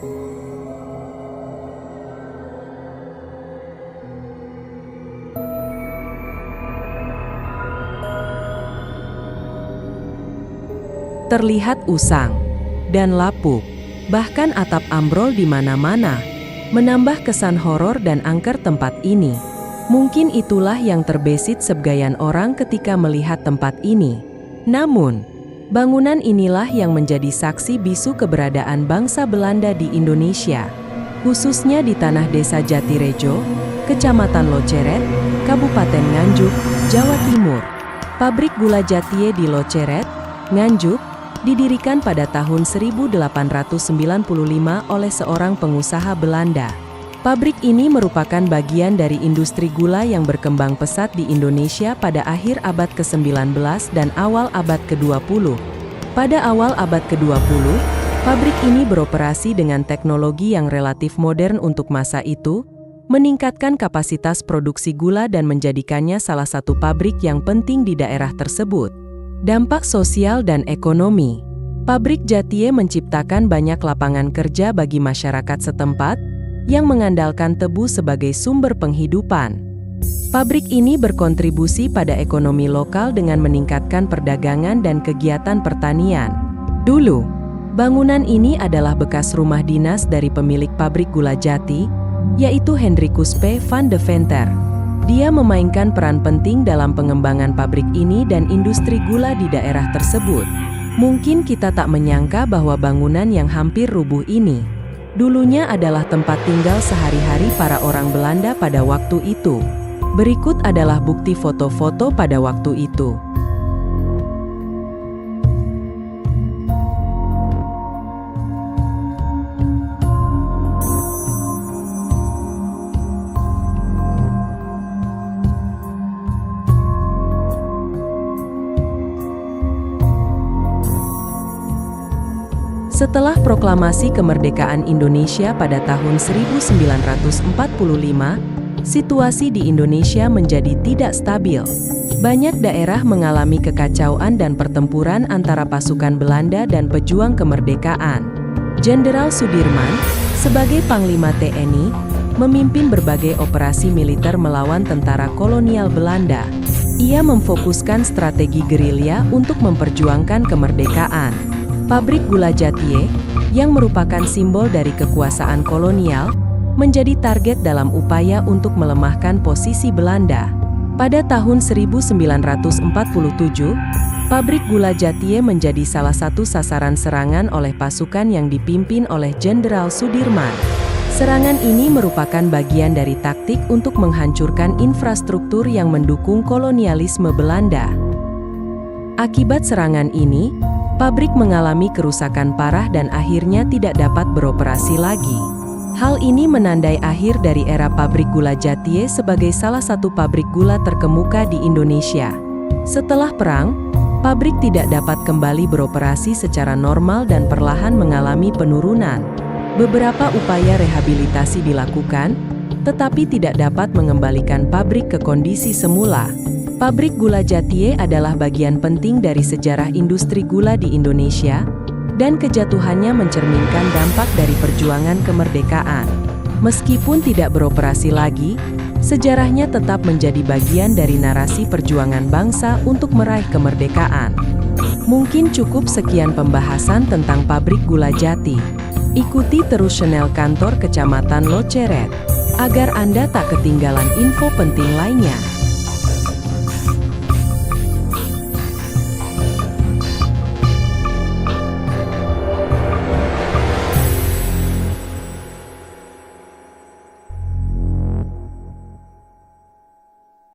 Terlihat usang dan lapuk, bahkan atap ambrol di mana-mana, menambah kesan horor dan angker tempat ini. Mungkin itulah yang terbesit sebagian orang ketika melihat tempat ini. Namun, bangunan inilah yang menjadi saksi bisu keberadaan bangsa Belanda di Indonesia, khususnya di tanah Desa Jatirejo, Kecamatan Loceret, Kabupaten Nganjuk, Jawa Timur. Pabrik gula Jatie di Loceret, Nganjuk, didirikan pada tahun 1895 oleh seorang pengusaha Belanda. Pabrik ini merupakan bagian dari industri gula yang berkembang pesat di Indonesia pada akhir abad ke-19 dan awal abad ke-20. Pada awal abad ke-20, pabrik ini beroperasi dengan teknologi yang relatif modern untuk masa itu, meningkatkan kapasitas produksi gula dan menjadikannya salah satu pabrik yang penting di daerah tersebut. Dampak sosial dan ekonomi. Pabrik Jatie menciptakan banyak lapangan kerja bagi masyarakat setempat yang mengandalkan tebu sebagai sumber penghidupan. Pabrik ini berkontribusi pada ekonomi lokal dengan meningkatkan perdagangan dan kegiatan pertanian. Dulu, bangunan ini adalah bekas rumah dinas dari pemilik pabrik gula Jati, yaitu Hendrikus P. van de Venter. Dia memainkan peran penting dalam pengembangan pabrik ini dan industri gula di daerah tersebut. Mungkin kita tak menyangka bahwa bangunan yang hampir rubuh ini dulunya adalah tempat tinggal sehari-hari para orang Belanda pada waktu itu. Berikut adalah bukti foto-foto pada waktu itu. Setelah proklamasi kemerdekaan Indonesia pada tahun 1945, situasi di Indonesia menjadi tidak stabil. Banyak daerah mengalami kekacauan dan pertempuran antara pasukan Belanda dan pejuang kemerdekaan. Jenderal Sudirman, sebagai Panglima TNI, memimpin berbagai operasi militer melawan tentara kolonial Belanda. Ia memfokuskan strategi gerilya untuk memperjuangkan kemerdekaan. Pabrik gula Jatie, yang merupakan simbol dari kekuasaan kolonial, menjadi target dalam upaya untuk melemahkan posisi Belanda. Pada tahun 1947, pabrik gula Jatie menjadi salah satu sasaran serangan oleh pasukan yang dipimpin oleh Jenderal Sudirman. Serangan ini merupakan bagian dari taktik untuk menghancurkan infrastruktur yang mendukung kolonialisme Belanda. Akibat serangan ini, pabrik mengalami kerusakan parah dan akhirnya tidak dapat beroperasi lagi. Hal ini menandai akhir dari era pabrik gula Jatie sebagai salah satu pabrik gula terkemuka di Indonesia. Setelah perang, pabrik tidak dapat kembali beroperasi secara normal dan perlahan mengalami penurunan. Beberapa upaya rehabilitasi dilakukan, tetapi tidak dapat mengembalikan pabrik ke kondisi semula. Pabrik gula Jatie adalah bagian penting dari sejarah industri gula di Indonesia, dan kejatuhannya mencerminkan dampak dari perjuangan kemerdekaan. Meskipun tidak beroperasi lagi, sejarahnya tetap menjadi bagian dari narasi perjuangan bangsa untuk meraih kemerdekaan. Mungkin cukup sekian pembahasan tentang pabrik gula Jati. Ikuti terus channel kantor Kecamatan Loceret, agar Anda tak ketinggalan info penting lainnya.